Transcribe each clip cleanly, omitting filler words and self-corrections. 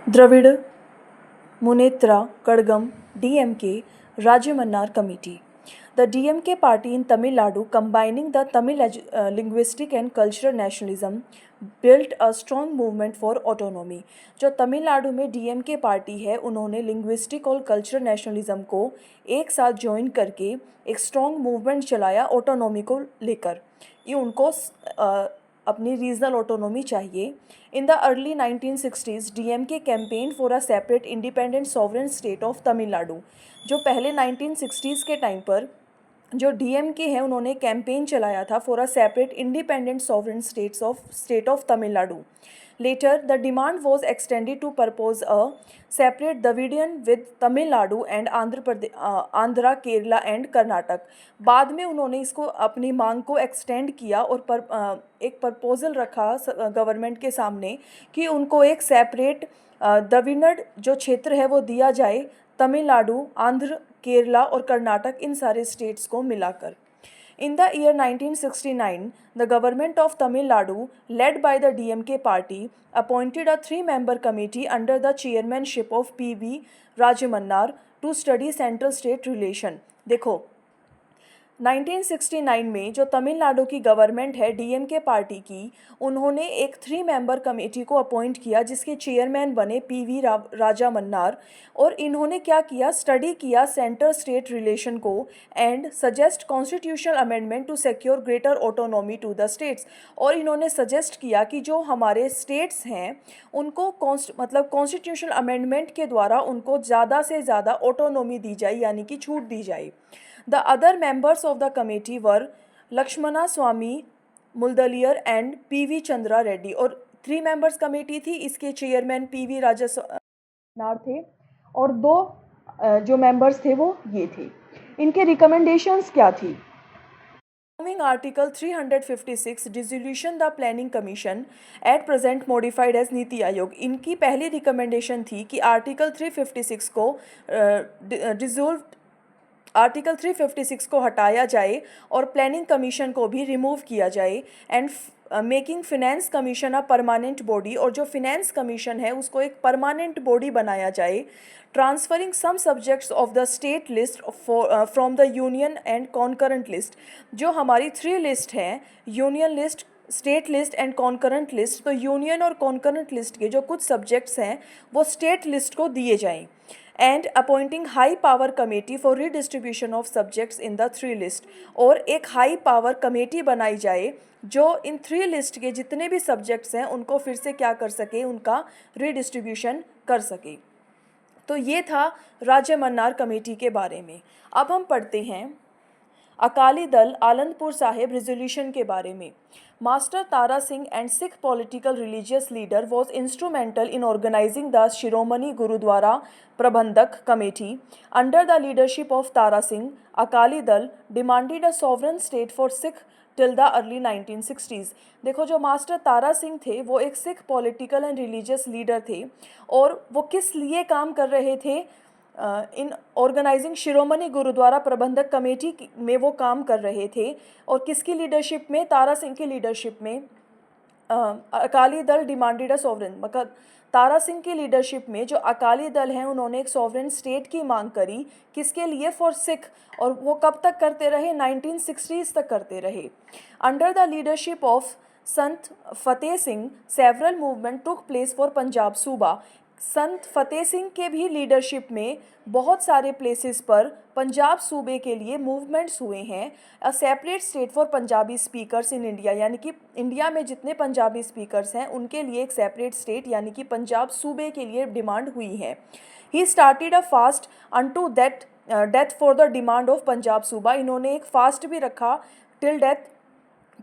Dravid Munethra Kadgam DMK Rajamannar Committee. The DMK party in Tamil Nadu, combining the Tamil linguistic and cultural nationalism, built a strong movement for autonomy. जो तमिलनाडु में DMK party है उन्होंने linguistic और cultural nationalism को एक साथ join करके एक स्ट्रॉन्ग मूवमेंट चलाया ऑटोनॉमी को लेकर। ये उनको अपनी रीजनल ऑटोनॉमी चाहिए। In the early 1960s DMK campaign for a separate independent sovereign state of Tamil Nadu. जो पहले 1960s के टाइम पर जो DMK है उन्होंने कैंपेन चलाया था for a separate independent sovereign state of Tamil Nadu. Later, the demand was extended to propose a separate Dravidian with Tamil Nadu and Andhra, Kerala and Karnataka. बाद में उन्होंने इसको अपनी मांग को एक्सटेंड किया और एक प्रपोजल रखा गवर्नमेंट के सामने कि उनको एक सेपरेट द्रविड़ जो क्षेत्र है वो दिया जाए तमिलनाडु, आंध्र, केरला और कर्नाटक इन सारे स्टेट्स को मिलाकर। In the year 1969, the government of Tamil Nadu, led by the DMK party, appointed a three-member committee under the chairmanship of P.V. Rajamannar to study central-state relation. देखो 1969 में जो तमिलनाडु की गवर्नमेंट है DMK पार्टी की, उन्होंने एक 3 मेंबर कमेटी को appoint किया जिसके चेयरमैन बने PV राजामन्नार। और इन्होंने क्या किया, स्टडी किया सेंटर स्टेट रिलेशन को and suggest constitutional amendment to secure greater autonomy to the states. और इन्होंने सजेस्ट किया कि जो हमारे स्टेट्स हैं उनको कॉन्स्टिट्यूशनल अमेंडमेंट के द्वारा उनको ज़्यादा से ज़्यादा ऑटोनॉमी दी जाए, यानी कि छूट दी जाए। The other members of the committee were Lakshmana Swamy Muldaliyar and P.V. Chandra Reddy। और 3 मेंबर्स कमेटी थी, इसके चेयरमैन PV राजामन्नार थे और 2 जो मेंबर्स थे वो ये थे। इनके रिकमेंडेशंस क्या थी? Following Article 356 dissolution the planning commission at present modified as NITI Aayog. इनकी पहली रिकमेंडेशन थी कि आर्टिकल 356 को आर्टिकल 356 को हटाया जाए और प्लानिंग कमीशन को भी रिमूव किया जाए and making finance commission a permanent body. और जो फिनेंस कमीशन है उसको एक परमानेंट बॉडी बनाया जाए। Transferring some subjects of the state list from the union and concurrent list. जो हमारी 3 लिस्ट हैं, union list, state list and concurrent list, तो यूनियन और कॉन्करेंट लिस्ट के जो कुछ सब्जेक्ट्स हैं वो स्टेट लिस्ट को दिए जाएं। And appointing high power committee for redistribution of subjects in the 3 list. और एक हाई पावर कमेटी बनाई जाए जो इन 3 लिस्ट के जितने भी सब्जेक्ट्स हैं उनको फिर से क्या कर सके, उनका रीडिस्ट्रीब्यूशन कर सके। तो ये था राजामन्नार कमेटी के बारे में। अब हम पढ़ते हैं अकाली दल आनंदपुर साहिब रिजोल्यूशन के बारे में। Master Tara Singh and Sikh political religious leader was instrumental in organising the Shiromani Gurdwara Prabandhak committee under the leadership of Tara Singh. Akali Dal demanded a sovereign state for Sikh till the early 1960s। देखो जो मास्टर तारा सिंह थे वो एक Sikh political and religious leader थे और वो किस लिए काम कर रहे थे, इन ऑर्गेनाइजिंग शिरोमणि गुरुद्वारा प्रबंधक कमेटी में वो काम कर रहे थे। और किसकी लीडरशिप में, तारा सिंह की लीडरशिप में अकाली दल डिमांडेड अ सॉवरेन, मतलब तारा सिंह की लीडरशिप में जो अकाली दल हैं उन्होंने एक सॉवरेन स्टेट की मांग करी। किसके लिए, फॉर सिख। और वो कब तक करते रहे, 1960s तक करते रहे। Under the leadership of Sant Fateh Singh several movement took place for Punjab Suba. Sant Fateh Singh के भी लीडरशिप में बहुत सारे प्लेसेस पर पंजाब सूबे के लिए मूवमेंट्स हुए हैं। A separate state for Punjabi speakers in India, यानी कि इंडिया में जितने पंजाबी स्पीकर्स हैं उनके लिए एक सेपरेट स्टेट यानी कि पंजाब सूबे के लिए डिमांड हुई है। He started a fast unto death for the demand of Punjab सूबा। इन्होंने एक फास्ट भी रखा टिल डेथ,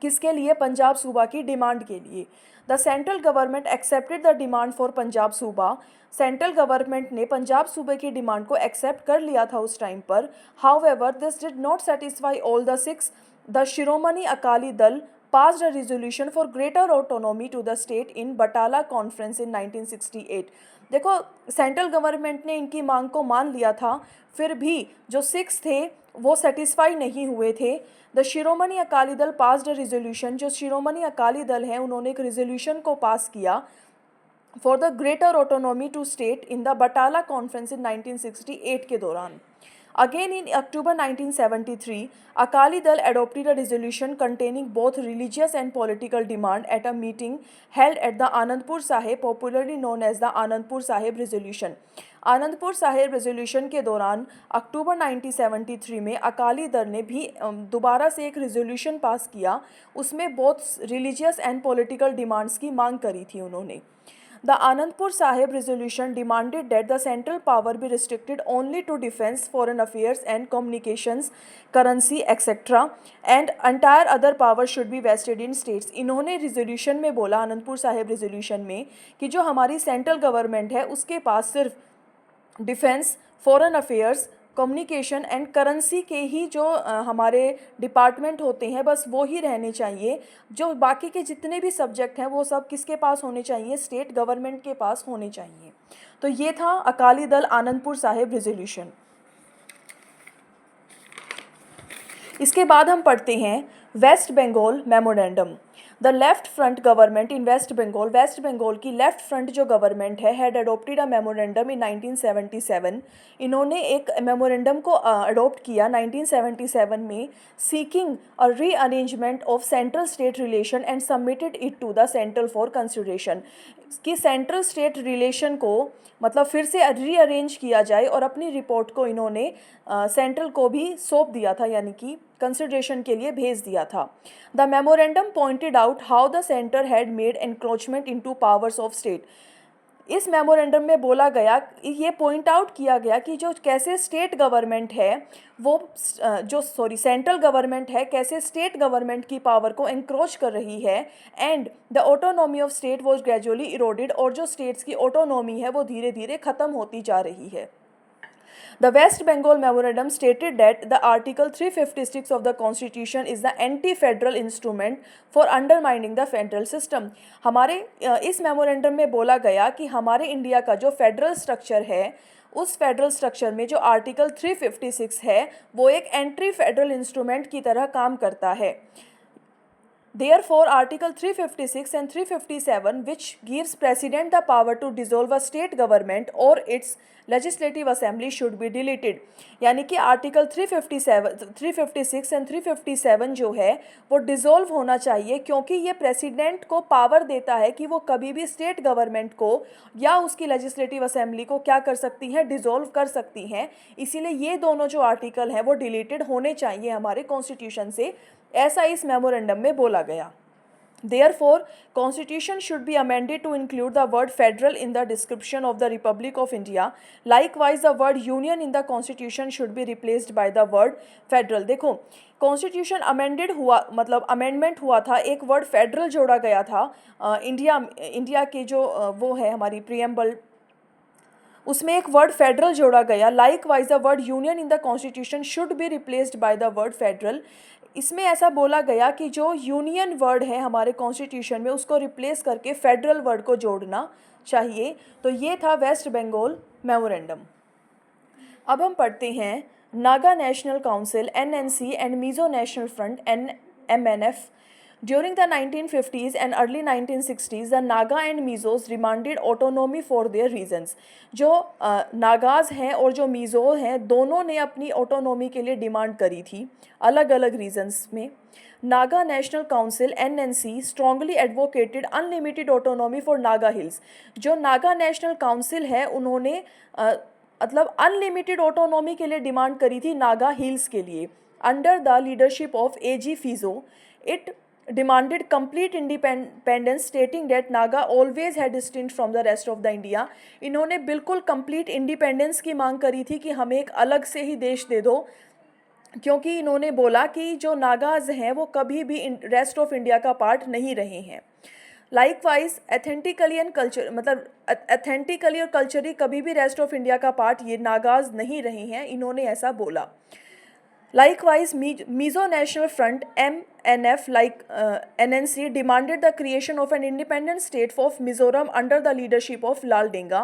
किसके लिए, पंजाब सूबा की डिमांड के लिए। The central government accepted the demand for Punjab Suba. Central government ने पंजाब सूबे की डिमांड को एक्सेप्ट कर लिया था उस टाइम पर। However this did not satisfy all the Sikhs. The Shiromani Akali Dal passed a resolution for greater autonomy to the state in Batala Conference in 1968। देखो सेंट्रल गवर्नमेंट ने इनकी मांग को मान लिया था, फिर भी जो सिक्स थे वो सेटिस्फाई नहीं हुए थे। द शिरोमणि अकाली दल पास्ड अ रिजोल्यूशन। जो शिरोमणि अकाली दल है उन्होंने एक रिजोल्यूशन को पास किया for the greater autonomy to state in the Batala conference in 1968 के दौरान। Again in October 1973, Akali Dal adopted a resolution containing both religious and political demand at a meeting held at the Anandpur Sahib, popularly known as the Anandpur Sahib Resolution. Anandpur Sahib resolution के दौरान अक्टूबर 1973 में अकाली दल ने भी दोबारा से एक रेजोल्यूशन पास किया। उसमें बहुत रिलीजियस एंड पॉलिटिकल डिमांड्स की मांग करी थी उन्होंने। The Anandpur Sahib resolution demanded that the central power be restricted only to defense, foreign affairs and communications, currency, etc. and entire other power should be vested in states. इन्होंने resolution में बोला, Anandpur Sahib resolution में, कि जो हमारी central government है उसके पास सिर्फ defence, foreign affairs, communication and currency के ही जो हमारे डिपार्टमेंट होते हैं बस वो ही रहने चाहिए। जो बाकी के जितने भी सब्जेक्ट हैं वो सब किसके पास होने चाहिए? स्टेट गवर्नमेंट के पास होने चाहिए। तो ये था अकाली दल आनंदपुर साहिब रेजोल्यूशन। इसके बाद हम पढ़ते हैं West Bengal memorandum. The left front government in West Bengal की लेफ्ट फ्रंट जो गवर्नमेंट है had adopted a memorandum in 1977। इन्होंने एक मेमोरेंडम को अडोप्ट किया 1977 में, seeking a rearrangement of central state relation and submitted it to the central for consideration. कि central state relation को मतलब फिर से रीअरेंज किया जाए और अपनी रिपोर्ट को इन्होंने सेंट्रल को भी सौंप दिया था, यानी कि कंसिडरेशन के लिए भेज दिया था। The memorandum pointed out how the centre had made encroachment into powers of state. इस मेमोरेंडम में बोला गया, ये पॉइंट आउट किया गया कि जो कैसे स्टेट गवर्नमेंट है वो सेंट्रल गवर्नमेंट है कैसे स्टेट गवर्नमेंट की पावर को एनक्रोच कर रही है, and the autonomy of state was gradually eroded, और जो स्टेट्स की ऑटोनॉमी है वो धीरे धीरे ख़त्म होती जा रही है। The West Bengal Memorandum stated that the Article 356 of the Constitution is the anti-federal instrument for undermining the federal system. हमारे इस मेमोरेंडम में बोला गया कि हमारे इंडिया का जो फेडरल स्ट्रक्चर है उस फेडरल स्ट्रक्चर में जो आर्टिकल 356 है वो एक एंटी फेडरल इंस्ट्रूमेंट की तरह काम करता है। Therefore, Article 356 and 357, which gives President the power to dissolve a state government or its legislative assembly, should be deleted. यानी कि आर्टिकल 356 एंड 357 जो है वो डिज़ोल्व होना चाहिए, क्योंकि ये प्रेसिडेंट को पावर देता है कि वो कभी भी स्टेट गवर्नमेंट को या उसकी लेजिस्लेटिव असेंबली को क्या कर सकती हैं? डिज़ोल्व कर सकती हैं। इसीलिए ये दोनों जो आर्टिकल हैं वो डिलीटेड होने चाहिए हमारे कॉन्स्टिट्यूशन से, ऐसा इस मेमोरेंडम में बोला गया। Therefore, Constitution should be amended to include the word federal in the description of the Republic of India. Likewise, the word union in the Constitution should be replaced by the word federal. देखो, Constitution amended हुआ, मतलब amendment हुआ था, एक word federal जोड़ा गया था। India के जो वो है हमारी preamble, उसमें एक वर्ड फेडरल जोड़ा गया। Like wise the word union in the constitution should be replaced by the word federal. इसमें ऐसा बोला गया कि जो यूनियन वर्ड है हमारे कॉन्स्टिट्यूशन में उसको रिप्लेस करके फेडरल वर्ड को जोड़ना चाहिए। तो ये था वेस्ट बंगाल मेमोरेंडम। अब हम पढ़ते हैं Naga national council NNC and Mizo national front MNF। During the 1950s and early 1960s, the Naga and Mizos demanded autonomy for their reasons. जो नागाज हैं और जो मिज़ो हैं दोनों ने अपनी ऑटोनॉमी के लिए डिमांड करी थी अलग अलग रीजंस में। Naga national council NNC strongly advocated unlimited autonomy for Naga hills. जो नागा नेशनल काउंसिल है उन्होंने मतलब अनलिमिटेड ऑटोनॉमी के लिए डिमांड करी थी नागा हिल्स के लिए। Under the leadership of AG Phizo, it demanded complete independence, stating that Naga always had distinct from the rest of the India. इन्होंने बिल्कुल complete independence की मांग करी थी कि हमें एक अलग से ही देश दे दो, क्योंकि इन्होंने बोला कि जो नागाज हैं वो कभी भी रेस्ट ऑफ इंडिया का पार्ट नहीं रहे हैं। लाइकवाइज एथेंटिकली एंड कल्चर मतलब एथेंटिकली और कल्चरली कभी भी रेस्ट ऑफ इंडिया का पार्ट ये नागाज नहीं रहे हैं, इन्होंने ऐसा बोला। Likewise, Mizo National Front MNF, like NNC, demanded the creation of an independent state of Mizoram under the leadership of Lal Denga.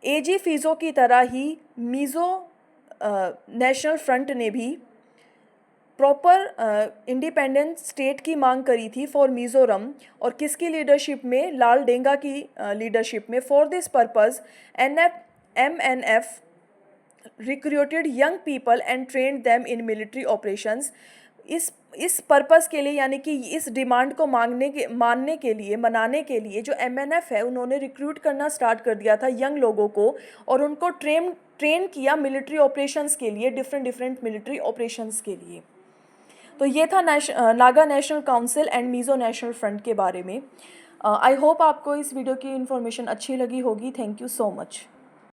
AG फिजो की तरह ही मिज़ो नेशनल फ्रंट ने भी प्रॉपर इंडिपेंडेंट स्टेट की मांग करी थी फॉर मिज़ोरम, और किसकी लीडरशिप में, लाल डेंगा की लीडरशिप में। For this purpose MNF recruited young people and trend them in military operations. इस पर्पज़ के लिए, यानी कि इस डिमांड को मनाने के लिए जो MNF है, उन्होंने रिक्रूट करना स्टार्ट कर दिया था यंग लोगों को, और उनको ट्रेन किया मिलिट्री ऑपरेशंस के लिए, डिफरेंट मिलिट्री ऑपरेशंस के लिए। तो ये था Naga national council and Mizo national front के बारे में। आई होप आपको इस वीडियो की इन्फॉर्मेशन अच्छी लगी होगी। Thank you so much.